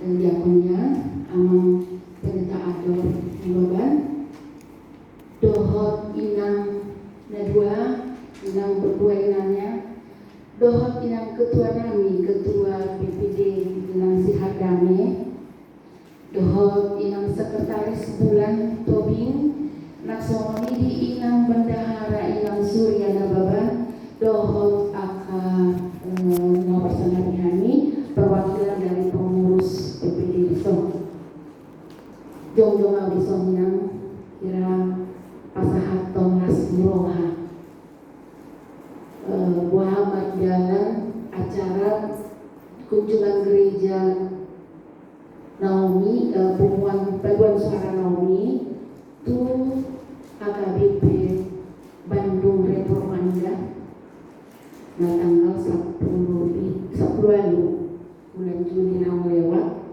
diakonia amang pendeta ador Baban dohot inang nadua inang berdua inangnya dohot inang ketua nami ketua PPD inang Sihardame dohot inang sekretaris bulan Tobing naksomoni di inang bendahara inang Suryana Baban dohot aka ngawarsana dihani perwakilan dari pengurus PPD Disong jong-jong au Disong inang kira pasahat tonglas miroha Muhammad jalan acara kunjungan gereja Naomi paduan suara Naomi tu HKBP Bandung Reformanda na tanggal 10 bulan Juni yang lewat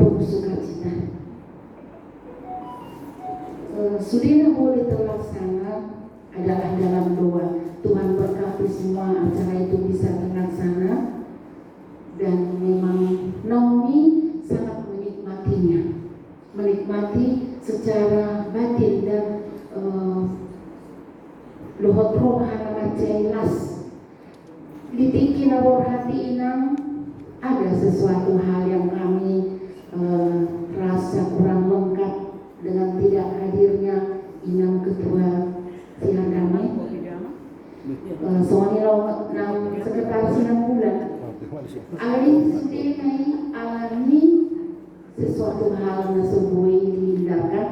penuh sukacita. Sudah boleh terlaksana adalah dalam doa. Tuhan berkati semua acara itu bisa terlaksana dan memang Naomi sangat menikmati secara batin dan lohot rohana macailas ditiki nabor hati inang ada sesuatu hal yang kami rasa kurang lengkap dengan tidak hadirnya inang ketua Sihardame soalnya nang sekretaris inang bulan alih sudah alami sesuatu hal nasubui dihindarkan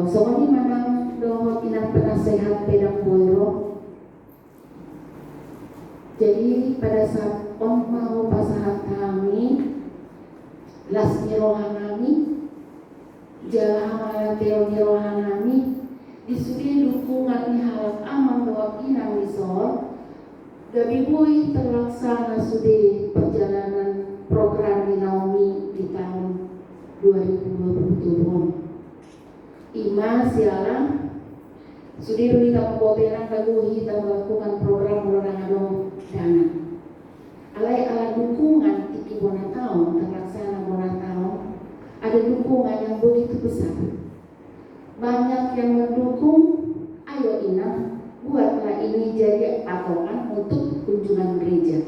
soalnya mana dohot inang penasehat pedang boiro. Jadi pada saat on mau pasahat kami las mirohanami jalan teo mirohanami disudi dukungan halak amang doa inang disol gabi bui terlaksana sudi perjalanan program di Naomi di tahun 2027 Ima sialang sudi dulu kita membotenan kaguhi kita melakukan program meronang dana alai ala dukungan tiki bona tahun terlaksana bona tahun ada dukungan yang begitu besar banyak yang mendukung ayo inang buatlah ini jadi patokan untuk kunjungan gereja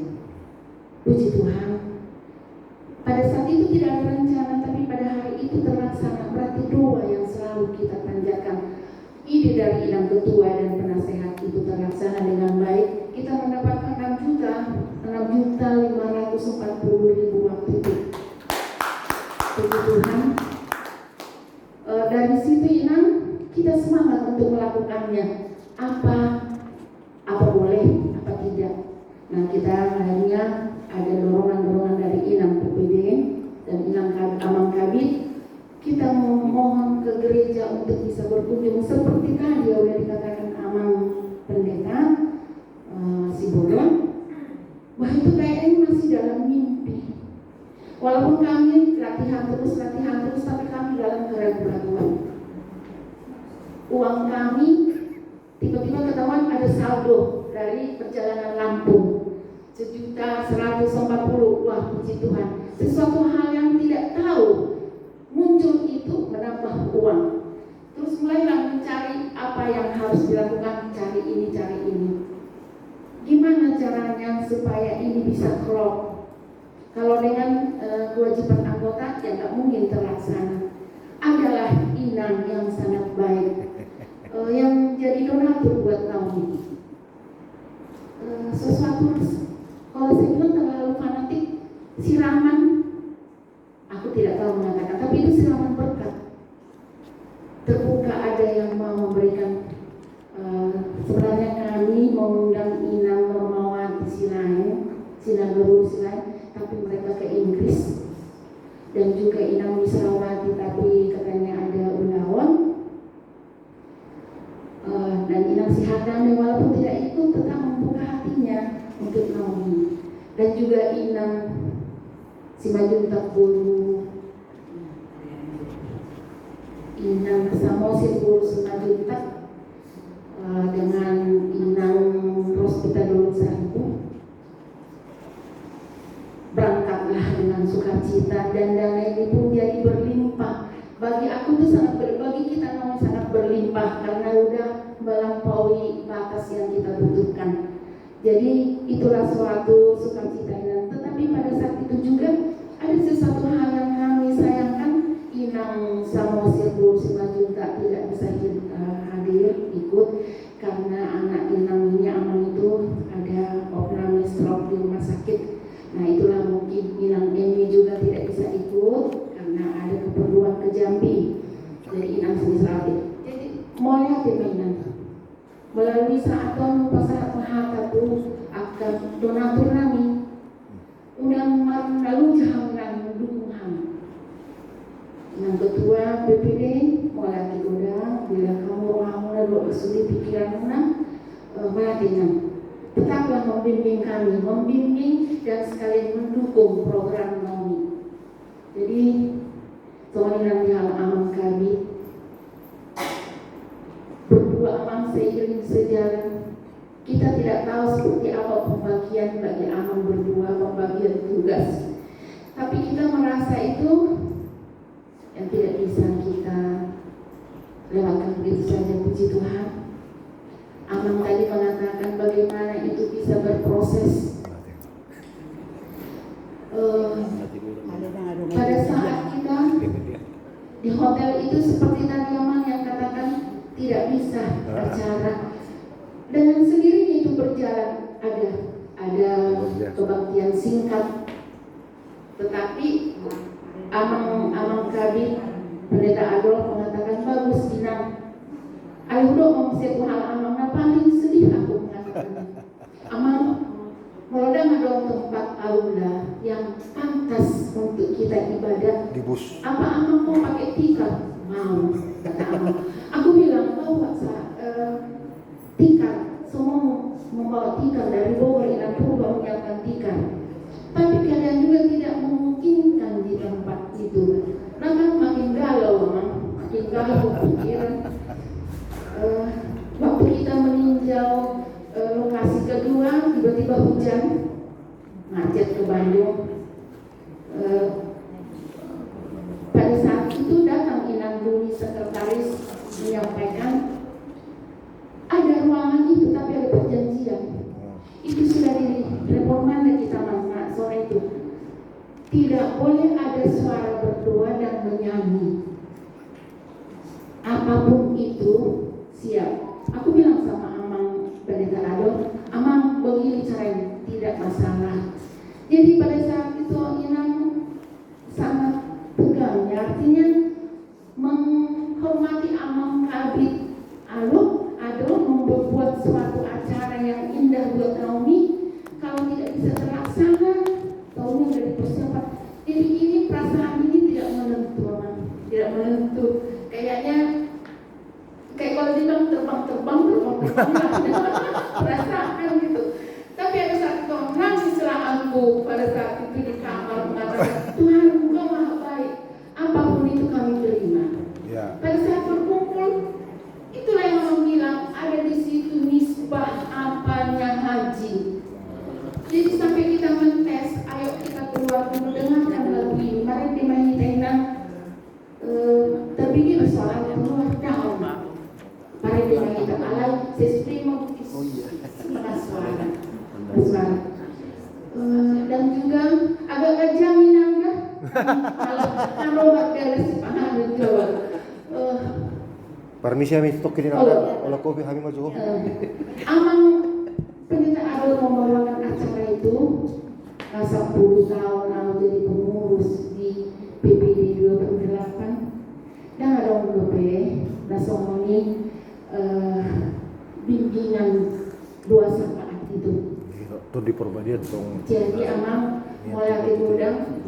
puji Tuhan pada saat itu tidak ada rencana tapi pada hari itu terlaksana berarti doa yang selalu kita panjatkan ide dari inang ketua dan penasehat itu terlaksana dengan baik kita mendapatkan 6.540.000 waktu itu puji Tuhan dari situ inang kita semangat untuk melakukannya apa boleh apa tidak nah kita akhirnya ada dorongan dari inang PPD dan inang amang kabit kita memohon ke gereja untuk bisa berkunjung seperti tadi udah dikatakan amang pendeta si Bolon wah itu kayaknya masih dalam mimpi walaupun kami latihan terus tapi kami dalam keraguan uang kami tiba-tiba ketahuan ada saldo dari perjalanan Lampung 1.140.000 wah puji Tuhan sesuatu hal yang tidak tahu muncul itu menambah uang terus mulailah mencari apa yang harus dilakukan cari ini gimana caranya supaya ini bisa klop kalau dengan kewajiban anggota ya nggak mungkin terlaksana adalah inang yang sangat baik yang jadi donatur buat kami sesuatu kalau saya bilang terlalu fanatik siraman aku tidak tahu mengatakan tapi itu siraman berkat terbuka ada yang mau memberikan sebenarnya kami mengundang inang Normawati Sinagoro Silain tapi mereka ke Inggris dan juga inang Wisrawati tapi katanya ada undawan dan inang Sihardame walaupun tidak ikut tetap membuka hatinya untuk Naomi dan juga inang Simajun Takbulu inang Samosin Bulu Simajun Tak dengan inang Rospita Dulu Sahibu berangkatlah dengan sukacita dan dana ini pun jadi berlimpah. Bagi aku itu bagi kita memang sangat berlimpah karena udah melampaui batas yang kita butuhkan. Jadi itulah suatu sukacita. Tetapi pada saat itu juga ada sesuatu hal yang kami sayangkan. Inang Samosir 25 juta tidak bisa hadir ikut karena anak Inang ini Aman itu ada opname stroke di rumah sakit. Nah itulah mungkin Inang Emi juga tidak bisa ikut karena ada keperluan ke Jambi. Jadi Inang sendiri. Jadi mulai mainan melalui saat tahun pasar mahakatu akan donatur kami undang lalu jahangan mendukung kami. Yang ketua BPD mulai digodang bila kamu lalu bersulit pikiran melatihan. Tetaplah membimbing kami, membimbing dan sekalian mendukung program kami. Jadi soalan yang aman kami berdua aman seiring sejalan. Kita tidak tahu seperti apa pembagian bagi aman berdua, pembagian tugas. Tapi kita merasa itu yang tidak bisa kita lewatkan begitu saja, puji Tuhan. Aman tadi mengatakan bagaimana itu bisa berproses. Pada saat kita di hotel itu seperti tadi Aman yang katakan tidak bisa bicara. Dengan sendirinya itu berjalan, ada kebaktian singkat, tetapi Amang Kabit Pendeta Adolf mengatakan bagus Inang. Ayo dong siapa hal Amang paling sedih aku mengatakan. Amang merodang ada tempat aula yang pantas untuk kita ibadah. Di bus. Apa Amang mau pakai tikar? Mau, kata Amang. Aku bilang bawa tikar, semua membawa tikar dari Bogor dan Purba menyiapkan tikar. Tapi kalian juga tidak memungkinkan di tempat itu. Nah kan makin galau, makin galau pikiran. Waktu kita meninjau lokasi kedua, tiba-tiba hujan, macet ke Bandung. Pada saat itu datang Inang Duni sekretaris menyampaikan ada ruangan itu tapi ada perjanjian. Itu sudah di reformanda kita sore itu. Tidak boleh ada suara berdoa dan menyanyi. Apapun itu siap. Aku bilang sama Amang Pendeta Adolf, Amang begini caranya, tidak masalah. Jadi pada saat itu Inang sangat tegang, ya, artinya menghormati Amang Kabit Adolf membuat suatu acara yang indah buat Naomi. Kalau tidak bisa terlaksana, tahunnya sudah dipersiapkan. Jadi ini perasaan ini tidak menentu, tidak menentu. Kayaknya kayak kalau dibilang terbang perasaan gitu. Tapi ada satu nangislah aku pada saat itu di kamar mengatakan Tuhan Engkau maha baik, apapun itu kami terima. Ya. Pada saat berkumpul, itulah yang Mama bilang ada di situ misbah apanya haji. Jadi sampai kita mentes, ayo kita keluar dulu dengarkan lagu ini. Mari dimainkan tenang. Terbikin soal yang luar daun. Mari dimainkan alay sesprimo suara. Dan juga agak kejaminan ya. Kalau beres paham juga. Permisi kami stokin oleh kopi kami maju. Amang Pendeta Adolf membawakan acara itu 10 tahun lalu jadi pengurus di PPD 28 dan ada orang langsung ini bimbingan dua saat itu. Itu di perbadian dong. Jadi Amang mulai diundang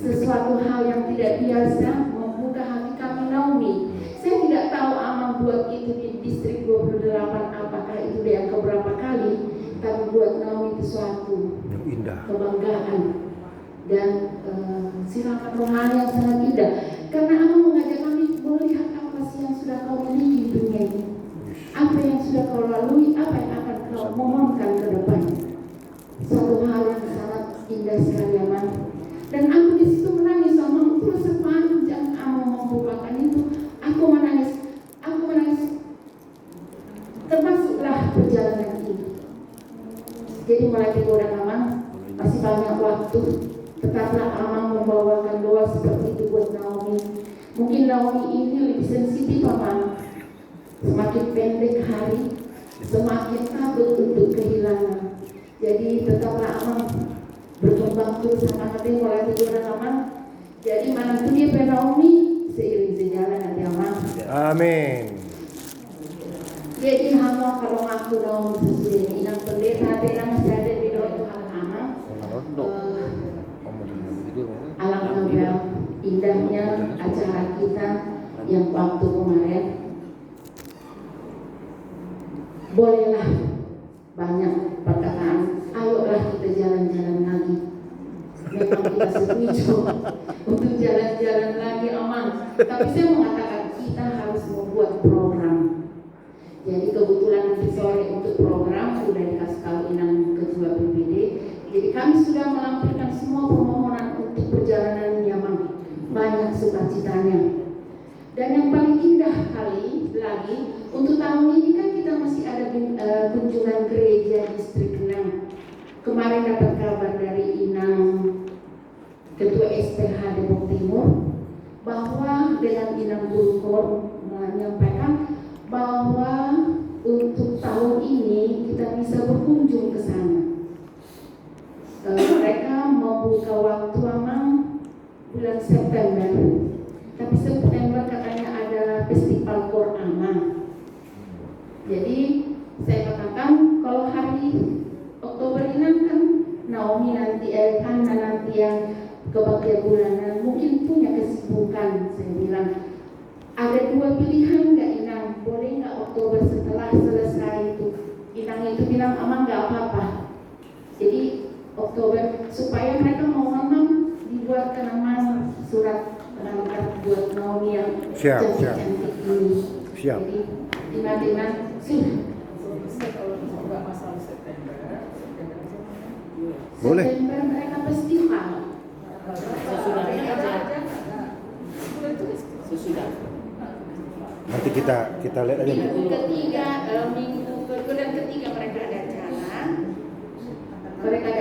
sesuatu hal yang tidak biasa membuka hati kami Naomi. Saya tidak tahu Amang buat itu di distrik 28 apakah itu yang keberapa kali, tapi buat Naomi itu suatu yang indah, kebanggaan dan silakan rohani yang sangat indah. Karena Amang mengajak kami melihat apa sih yang sudah kau miliki di dunia ini, apa yang sudah kau lalui, apa yang akan kau mohonkan ke depan. Suatu hal yang sangat indah sekali Amang. Dan aku di situ menangis, sama itu sepanjang kamu membukakan itu, aku menangis, termasuklah perjalanan ini. Jadi mulai digoda Amang, masih banyak waktu, tetaplah Amang membawakan doa seperti itu buat Naomi. Mungkin Naomi ini lebih sensitif Amang, semakin pendek hari, semakin takut untuk kehilangan. Jadi tetaplah Amang berkembang terus sama hati mulai digoda Amang. Jadi mana tuh dia Naomi seiring sejalan nanti Amang. Amin. Jadi hamba kalau aku Naomi sesuai inang pendeta masih ada di doa Tuhan Amang. Alangkah indahnya acara kita yang waktu kemarin. Bolehlah banyak perkataan, ayolah kita jalan-jalan lagi. Memang kita setuju untuk jalan-jalan lagi aman. Tapi saya mengatakan kita harus membuat program. Jadi kebetulan nanti sore untuk program sudah dikasih tahu Inang Ketua PPD. Jadi kami sudah melampirkan semua permohonan untuk perjalanan Yaman. Banyak sukacitanya. Dan yang paling indah kali lagi untuk tahun ini kan kita masih ada kunjungan gereja distrik 6. Kemarin dapat kabar dari Inang Ketua SPH Depok Timur bahwa dengan Inang Gulkor menyampaikan bahwa untuk tahun ini kita bisa berkunjung ke sana. Mereka membuka waktu memang bulan September, tapi September katanya ada festival Quran. Jadi saya katakan kalau hari Oktober ini kan Naomi nanti Hana nanti yang kebagian bulanan mungkin punya kesibukan. Saya bilang ada dua pilihan nggak Inang, boleh nggak Oktober setelah selesai itu? Inang itu bilang aman nggak apa-apa. Jadi Oktober supaya mereka mau memang dibuatkan nama surat pengantar buat Naomi yang cantik-cantik ini. Siap. Jadi Inang sudah. Kalau masalah September Boleh. September mereka festival. sesudah Nanti kita lihat aja. Minggu ketiga, minggu kedua dan ketiga mereka ada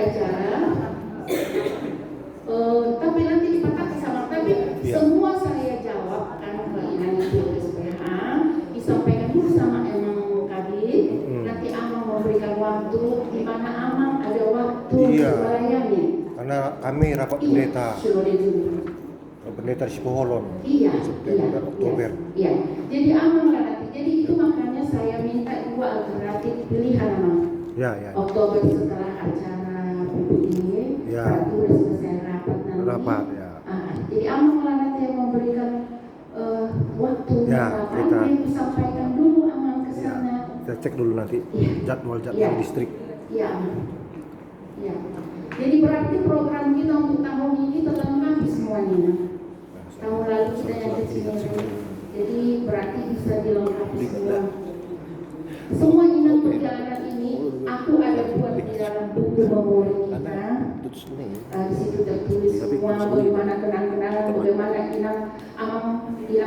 acara. Tapi nanti dipatah sama. Tapi semua saya jawab kan ke Inang itu SPH, disampaikan dulu sama Emang Kabit. Nanti Amang memberikan waktu di mana Amang ada waktu melayani. Karena kami rapat pendeta. Pendeta di Sipoholon. Iya. Oktober. Iya. Jadi Amang nanti. Jadi itu makanya saya minta dua alternatif pilihan Amang. Ya. Oktober setelah acara PPD, Ya. berarti udah selesai rapat nanti. Rapat, ya. Jadi Amang nanti yang memberikan waktu Ya, kita disampaikan dulu Amang ke sana. Kita cek dulu nanti jadwal distrik. Iya. Iya. Jadi berarti program kita untuk tahun ini terlengkapi semuanya. Tahun lalu kita yang kecil. Jadi berarti bisa dilengkapi semua. Semua Inang perjalanan ini aku ada buat di dalam buku memori kita. Di situ tertulis semua bagaimana kenang-kenangan, bagaimana Inang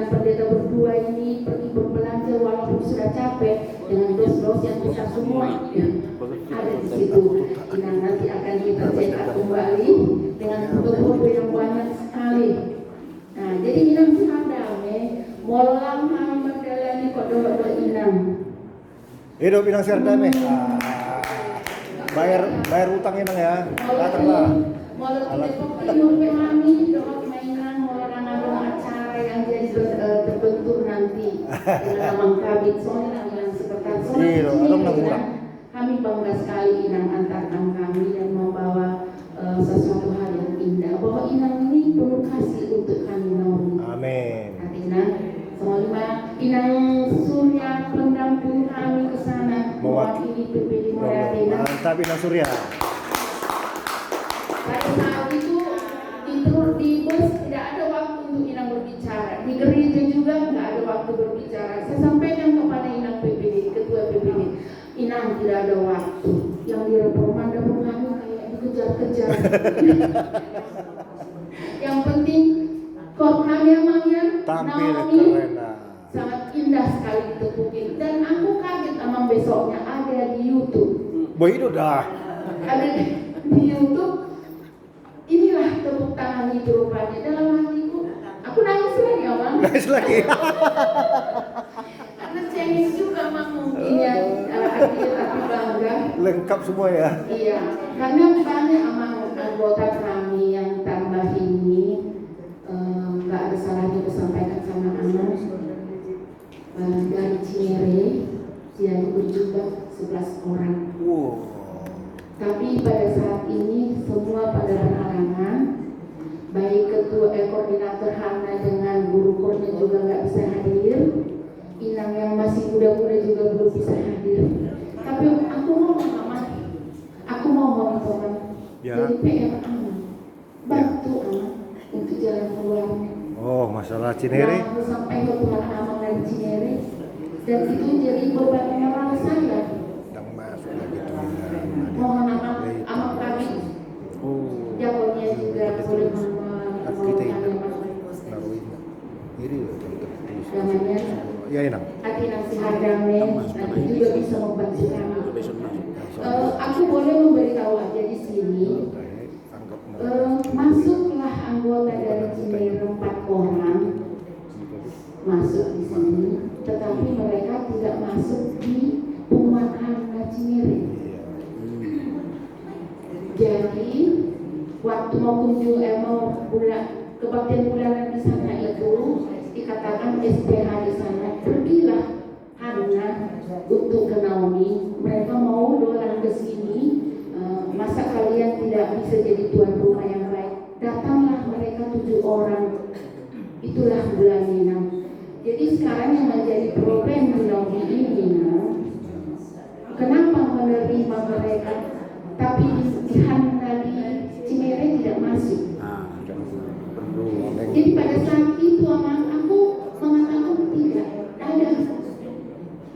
pendeta berdua ini pergi berbelanja walaupun sudah capek dengan dos-dos yang besar semua. Ada di situ. Inang nanti akan kita cetak kembali dengan foto-foto yang banyak sekali. Nah, jadi Inang sadar molang kami menjalani kodoh Inang. Hidup Inang Serdame. Bayar utang Inang ya. Datanglah. Molang hidup kami doa mainan molang acara yang jadi terbentuk nanti dengan Amang Kabit soalnya yang sekretaris. Kami bangga sekali Inang antarkan kami dan membawa sesuatu hal yang indah bahwa Inang ini penuh kasih untuk kami Naomi. Amin. Inang semua Inang Surya pendamping kami ke sana mewakili PPD Moreate. Mantap Inang Surya. Pada saat itu di bus tidak ada waktu untuk Inang berbicara, di gereja juga nggak ada waktu berbicara. Saya sampaikan kepada Inang PPD, Ketua PPD, Inang tidak ada waktu. Yang di Reformanda kami kayak dikejar kejar. Yang penting kok kami emangnya Tampil Naomi keren lah. sangat indah sekali ditepukin. Dan aku kaget emang besoknya ada di YouTube. Boy itu dah. Ada di YouTube. Inilah tepuk tangan itu rupanya. Dalam hatiku, aku nangis lagi emang. Guys lagi. Karena cengeng juga emang mungkin ya. Akhirnya aku bangga. Lengkap semua ya. Iya, karena banyak emang anggota kami yang tambah ini nggak ada salahnya disampaikan sama anak dari Cinere yang berjumlah 11 orang. Wow. Tapi pada saat ini semua pada berhalangan, baik koordinator Hana dengan guru kornya juga nggak bisa hadir, Inang yang masih muda-muda juga belum bisa hadir. Tapi aku mau mama, aku mau teman. Ya. Jadi PR anak, bantu anak untuk jalan keluarnya. Oh, masalah Cinere. Aku sampai ke Tuhan Amal dan Cinere, dan itu jadi beban moral saya. Yang masuk lagi tuh. Mohon amal kami, Oh. jagonya juga boleh Kita menolong ini kami. naruhin. Ini Namanya ya enak. hati nasi hadame, nanti juga bisa membantu kami. Aku boleh memberitahu aja di sini. Masuklah anggota dari Cinere 4 orang masuk di sini, tetapi mereka tidak masuk di pemakaman Cinere. Jadi waktu mau kunjung mau kebaktian bulanan di sana itu dikatakan SPH di sana, pergilah Hana untuk ke Naomi. Mereka mau dolan ke sini. Masa kalian tidak bisa jadi tuan rumah yang baik? Datanglah mereka 7 orang. Itulah bulan Minang. Jadi sekarang yang menjadi problem di Naomi ini, kenapa menerima mereka, tapi di Hana di Cinere tidak masuk? Jadi pada saat itu aku mengatakan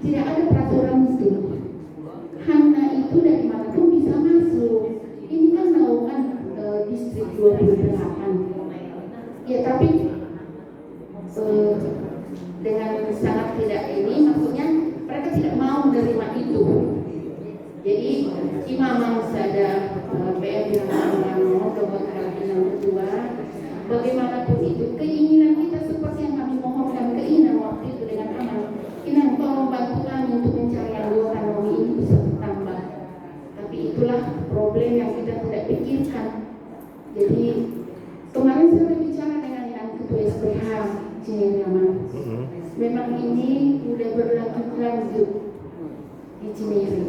tidak ada peraturan itu. Hana itu dari mana pun bisa masuk. Ini kan naungan distrik 28. Ya tapi dengan sangat tidak ini, maksudnya mereka tidak mau menerima itu. Jadi Imam Sada PM Bilang Dokter Kerajinan Kedua, bagaimanapun itu keinginan kita seperti yang kami mohonkan ke Inang waktu itu dengan amal. Inang tolong bantu kami untuk mencari anggota Naomi ini bisa bertambah. Tapi itulah problem yang kita tidak pikirkan. Jadi kemarin saya berbicara dengan yang ketua SPH Cinere. Memang ini sudah berlanjut di Cinere.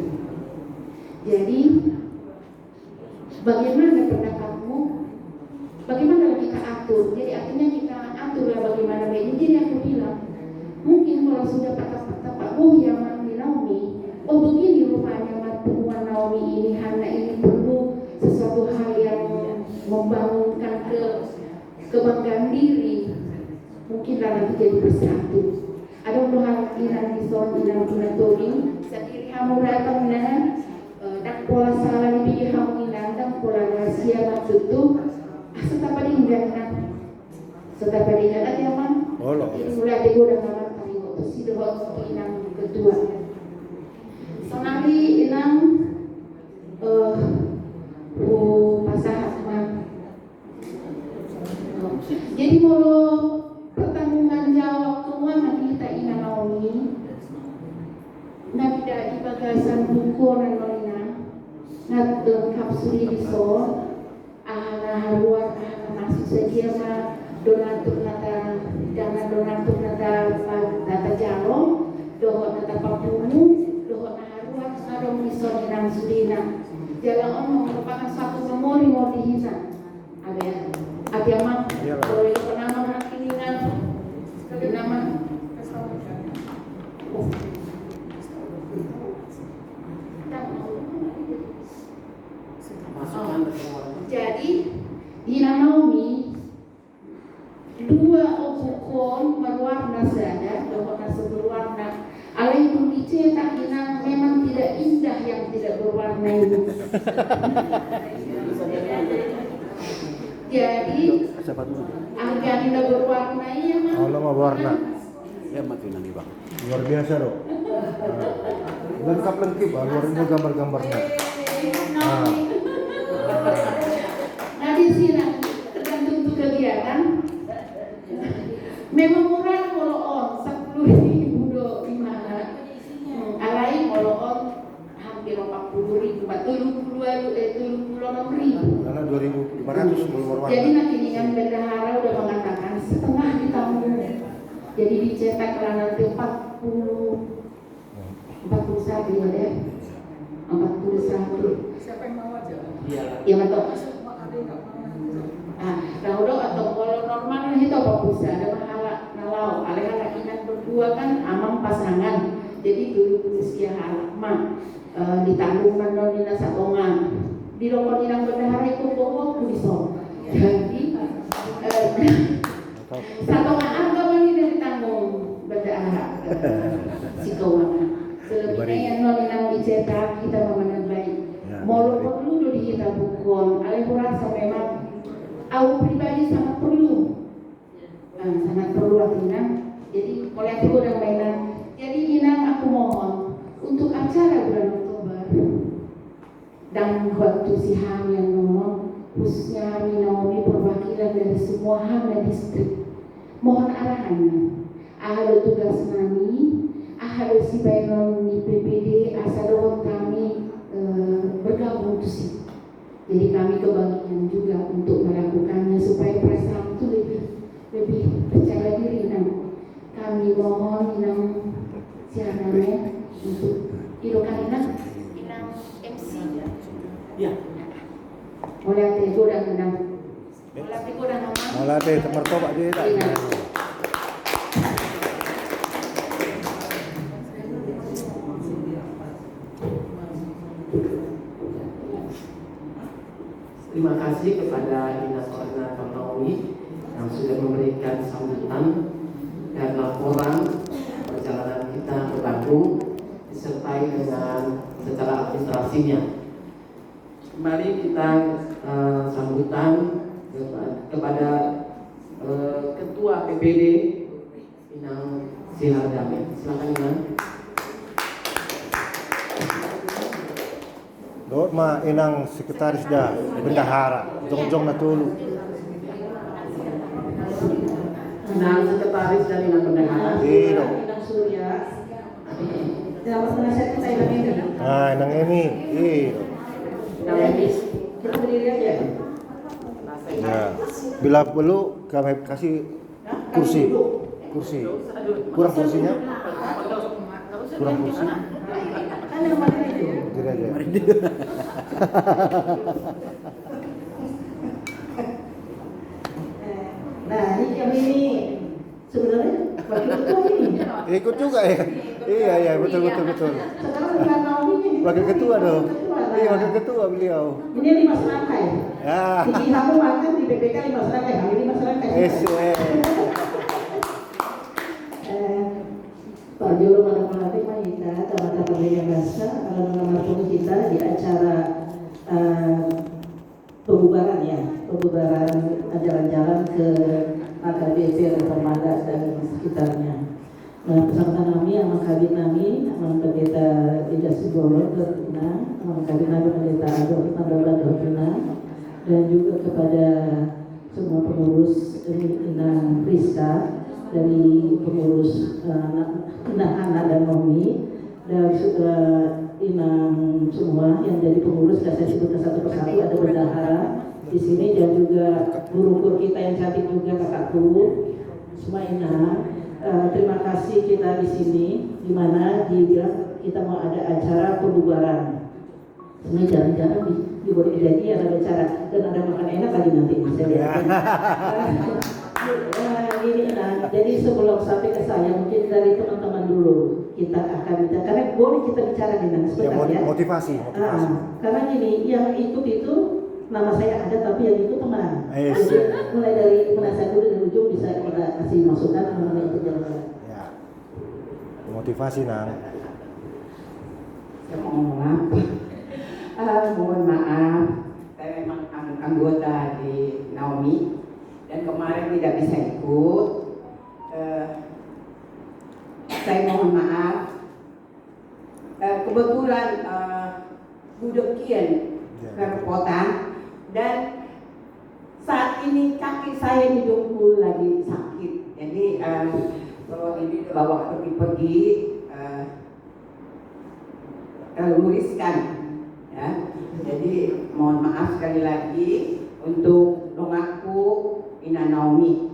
Jadi bagaimana pendapatmu? Bagaimana kita atur? Jadi artinya kita aturlah bagaimana baiknya. Jadi aku bilang, mungkin kalau sudah patah-patah Pak yang manggil Naomi, oh begini rupanya temuan Naomi ini, Hana ini perlu sesuatu hal yang membangunkan kebanggaan diri. Mungkinlah nanti jadi bersatu. Ada hal Inang Bison, Inang Tunatoring, sendiri kamu datang dengan dak pola salah di pikir kamu Inang, dak pola rahasia maksud tu, setapa diingat, setapa diingat ya man. Ini mulai aku udah ngamat tadi waktu si doa untuk Inang kedua. Sonali Inang pasahat man. Jadi mau pertanggungan jawab keuangan kita Inang Naomi, nabi dari bagasan buku dan Marina, nat kapsuli di sol, ahana luar ahana masuk saja mah donatur nata dana donatur nata jalong, dohot nata papumu, dohot naharuat ngadong di sol Inang Sudina. Jalan on merupakan satu memori mau dihisan. Ada ya? Ada mah kalau itu penama hakilingan nama jadi di Naomi 2 obukon berwarna saja, berwarna berwarna. Alaikum dicetak Inang memang tidak indah yang tidak berwarna ini. Jadi Siapa dulu? angka tidak berwarna ya mah. Allah mau warna. Ya mati nanti bang. Luar biasa dong. Lengkap luar ini gambar-gambarnya. Nah di sini tergantung untuk kegiatan. Memang murah kalau on 10.000 do di mana? Alai kalau on hampir 40.000, 76.000. Karena 2.500 belum warna. Jadi nanti dengan bendahara udah mengatakan setengah ditanggung. Jadi dicetak kalau nanti 41 ya deh. 41. Siapa yang mau aja? Ya betul. Masuk mau ada yang nggak mau. Nah udah atau kalau normal itu apa bisa ada mahala nalau. Alih-alih inan berdua kan amang pasangan. Jadi dulu usia halak mah ditanggung mandor dina satongan. Di rokok inang bendahara itu bawa kulisong. Jadi satongan harga mani dari tanggung bendahara si keuangan. Selebihnya yang non inang dicetak kita memandang baik. Mau perlu dulu kita bukon. Alih rasa memang aku pribadi sangat perlu. Sangat perlu akhirnya. Jadi kolektif udah mainan. Jadi inang aku mohon untuk acara bulan Oktober dan waktu si Ham yang ngomong khususnya Ami Naomi perwakilan dari semua Ham dan distrik mohon arahannya ada tugas kami ada si Bainon di PPD asal kami bergabung tuh sih jadi kami kebagian juga untuk melakukannya supaya perasaan itu lebih percaya diri kami mohon inang siarannya untuk hidupan inang MC Ya. mulai itu udah menang mulai itu udah nama Malah teh mertoba dia tak. Terima kasih kepada Dinas Koordinator Naomi yang sudah memberikan sambutan dan laporan perjalanan kita ke Bandung disertai dengan secara administrasinya. Kembali kita sambutan kepada Ketua PPD Inang Sihardame. Silakan Inang. Dot mah inang sekretaris dah bendahara. Jong-jong na tulu. Inang sekretaris dan Inang bendahara. Iya. Inang Surya. Dapat penasihat kita Inang ini. Inang ini. Iya. Inang Emis. Kita berdiri aja. Ya. Bila perlu kami kasih kursi. Kursi. Kurang kursinya? Kurang kursi. Kan yang mana itu? Berdiri aja. Nah, ini kami ini sebenarnya wakil ketua ini. Ikut juga ya? Iya, betul. Sekarang bukan Naomi ini. Wakil ketua dong. Nah, Iya, wakil ketua beliau. Ini 5 serangkai. Ya. Di kamu makan di BPK 5 serangkai, kami 5 serangkai. Pak Jolo Manapalati Mahita, Tamata Pemilihan Bahasa, alun-alun kita di acara pembubaran jalan-jalan ke AKBP Reformada dan sekitarnya. Bersama kami, Amal Kabin Nami, Amal Pendeta Ija Sibolo, Dorina, Amal Kabin Nami Pendeta Agor, Tandawan Dorina, dan juga kepada semua pengurus Inang Rizka, dari pengurus Inang dan Nomi, dan juga Inang semua yang dari pengurus, dan saya sebutkan satu persatu, ada bendahara di sini dan juga guru kita yang cantik juga kakakku, semua Inang. Terima kasih kita di sini, di mana dibilang kita mau ada acara pembubaran. Sebenarnya jarang-jarang di Bodi Kejadian ada acara dan ada makan enak lagi nanti saya lihat. Jadi sebelum sampai ke saya mungkin dari teman-teman dulu kita akan bicara karena boleh kita bicara dengan sebentar ya. Motivasi. Karena gini yang ikut itu nama saya ada tapi yang itu teman. Yes. Jadi mulai dari penasihat dulu dari ujung bisa kita kasih masukan mengenai perjalanan. Ya. Motivasi nang. Saya mohon maaf, saya memang anggota di Naomi dan kemarin tidak bisa ikut. Saya mohon maaf. Kebetulan budekian kerepotan dan saat ini kaki saya di dengkul lagi sakit. Jadi kalau ini bawa pergi-pergi luriskan ya. Jadi mohon maaf sekali lagi untuk doaku Ina Naomi.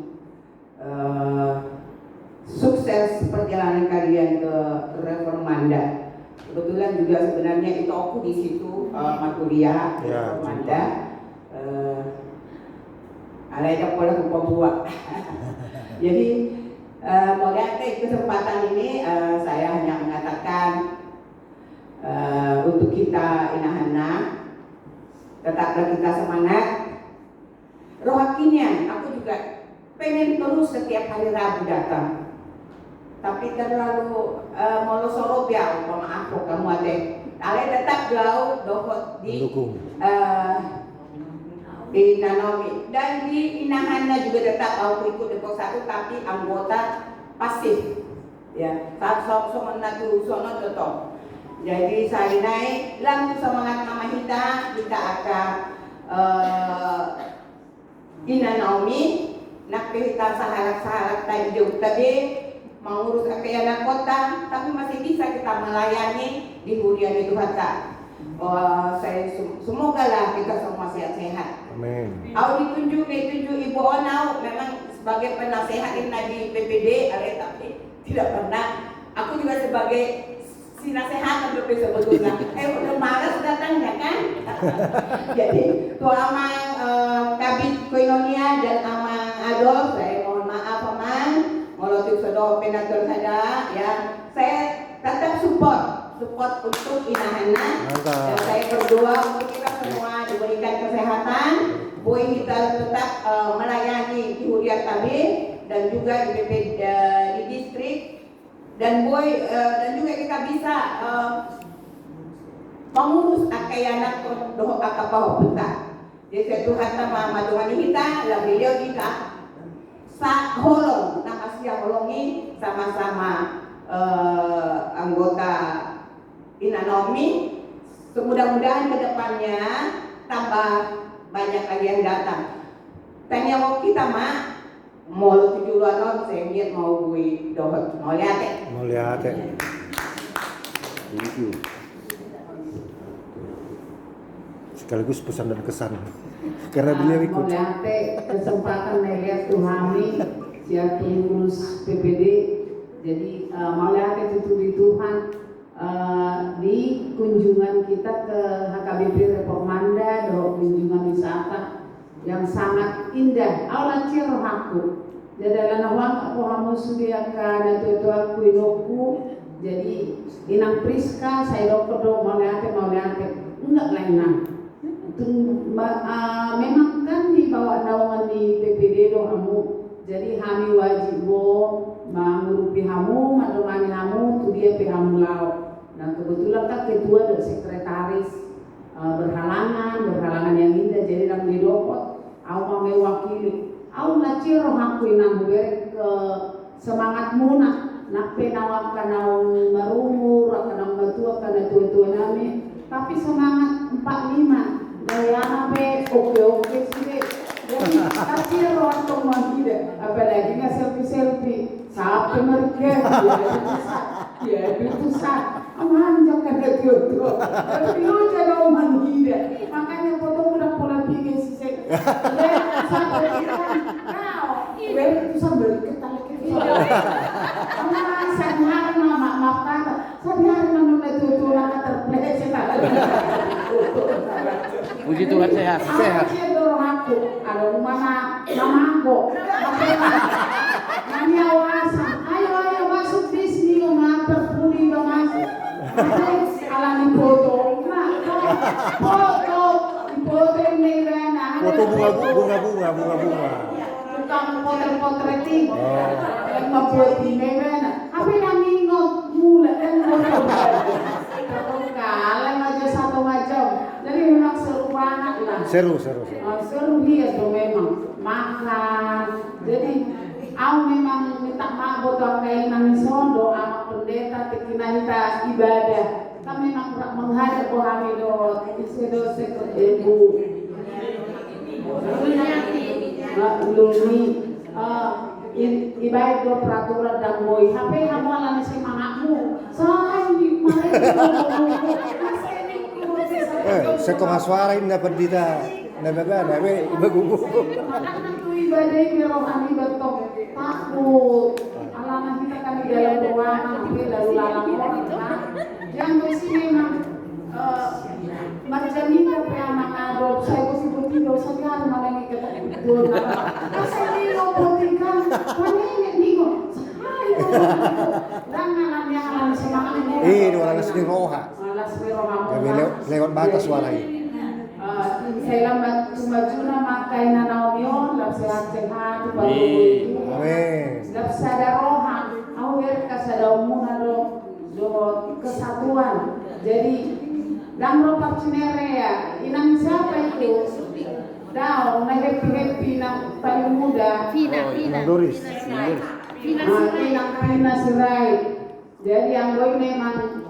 Sukses perjalanan kalian ke Reformanda. Kebetulan juga sebenarnya itu aku di situ kuliah Reformanda. Alai pola buat. Jadi melihat kesempatan ini saya hanya mengatakan untuk kita Inahana tetaplah kita semangat. Rohakinian aku juga pengen terus setiap hari Rabu datang. Tapi terlalu molosorot ya, maaf kamu ada. Ale tetap jauh dohot di Naomi dan di Inahana juga tetap aku ikut Depok 1 tapi anggota pasif. Ya, saat sok menatu sono tetap. Jadi saya naik langsung semangat mama kita akan Ina Naomi nak kita saharak tadi jauh tadi mengurus kekayaan kota, tapi masih bisa kita melayani di hurian itu kata. Saya semoga lah kita semua sehat-sehat. Amin. Aku ditunjuk Ibu Onau memang sebagai penasehat di PPD, tapi tidak pernah. Aku juga sebagai si nasehat sebetulnya. Udah malas datangnya kan? Jadi tuh amang Kabit Koinonia dan amang Adolf, saya mohon maaf amang. Molotik sedo penatur saja ya. Saya tetap support untuk Inahana. Dan saya berdoa untuk kita semua diberikan kesehatan. Boy kita tetap melayani di Huriat KB dan juga di PP di distrik dan boy dan juga kita bisa mengurus akayana doh akapau peta. Jadi saya Tuhan sama maduani kita, lah beliau kita holong, nama siya holongi sama-sama anggota Ina Naomi. Semudah-mudahan ke depannya tambah banyak lagi yang datang. Tanya mau kita mak mau 7 bulan saya lihat mau gue dohot mau lihat Thank you. Sekaligus pesan dan kesan karena beliau ikut. Mau lihat kesempatan melihat Tuhami siap pengurus PPD. Jadi mau lihat itu di Tuhan di kunjungan kita ke HKBP Reformanda, do kunjungan wisata yang sangat indah. Aula ciro aku. Jadi lanawang aku hamus sudia ka datu aku inoku. Jadi inang Priska saya do mau lihat enggak lainan. Memang kan dibawa naungan di PPD do hamu. Jadi kami wajib mengurupi hamu, madongani hamu, tu dia pe hamu lau. Nah kebetulan kan ketua dan sekretaris berhalangan yang indah jadi nak didokot. Aku mau mewakili. Aku ngaciro aku inang berek ke semangatmu nak penawak kanau marumur, kanau matua, kanau tua-tua nami. Tapi semangat 45 daya nabe oke sih. Jadi kacir waktu tidak, apalagi nggak selfie sampai mereka dia itu sah, aman jangan itu, tapi lu jangan oman tidak, makanya foto udah pola pikir sih, ya sampai kau, itu sambil kita lagi, aman sehari maaf kata, sehari nama itu lah terpleset Puji Tuhan sehat. Aku ada mana mamago nani awasan ayo masuk bisnis dong terpuli dong masuk alami foto foto ini rena Foto bunga-bunga. bukan potret-potreting yang membuat ini rena apa yang ingot mula dan kalian aja satu macam jadi memang seru banget lah Seru. seru dia tuh memang Aku memang minta maaf buat kayak nang sondo amak pendeta tekina kita ibadah. Kami memang menghadap kami do isedo ibu Luni ibadah do peraturan dan boy. Tapi kamu alami semangatmu. Soalnya di Sekolah suara ini dapat dita, dapat apa? Ibu gugu. anak tuh ibadah rohani betok takut. Alama kita kan di dalam ruangan, tapi lalu lalang orang. Yang besi memang macam ini apa yang mengadop saya kusibut tidur sekali malah ini ketakutan. Saya ini ngopotikan, mana ini nigo. Dan ngalam yang alam semangat ini. Dua orang sini roha. Kami lewat batas suara ini. Saya lambat maju makai nanaomion, lap sehat-sehat, baru itu. Amin. Lap sadar rohan, aku biar kasada umuna do kesatuan. Jadi dan ropa cinere ya, inang siapa itu? Daun, na happy na paling muda. Pina Doris. Pina Sirai. Jadi yang gue memang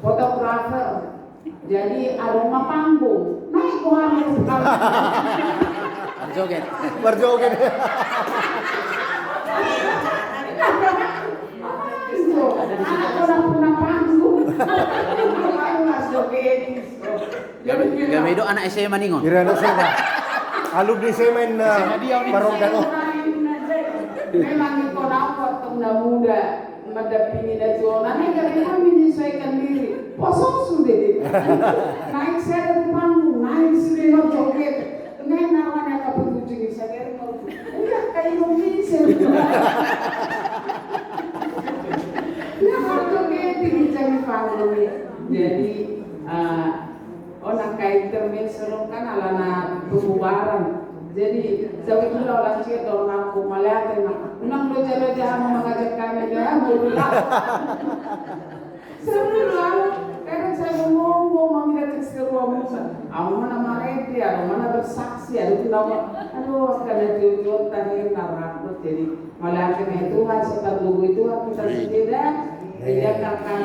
fotografer. Jadi aroma panggung. Naik ko hamil sekali. Joget. Berjoget. Anak orang punya panggung. Gamido anak SMA ningon. Kira na SMA. Alumni semen na Marongkano. Memang itu dapat tunda muda mendampingi dan jualan. Kami menyesuaikan diri. Kosong sudah. Naik saya dari panggung, naik sudah joget. Naik namanya kapal kucing saya mau. Enggak kayak Indonesia. Nah, joget di jam panggung. Jadi orang kain termin serung kan alana pembubaran. Jadi sabi ko lang siya daw na ko malate na unang loja-loja mo mengajak kami dia mula. Seru lang. Kadang saya ngomong mengira seru mo sa. Ako mana marete, ako mana bersaksi, ada tinawa. Aduh, kada tujuan tadi narakot jadi malate na Tuhan sa pagdugo itu kita sendiri. Tidak akan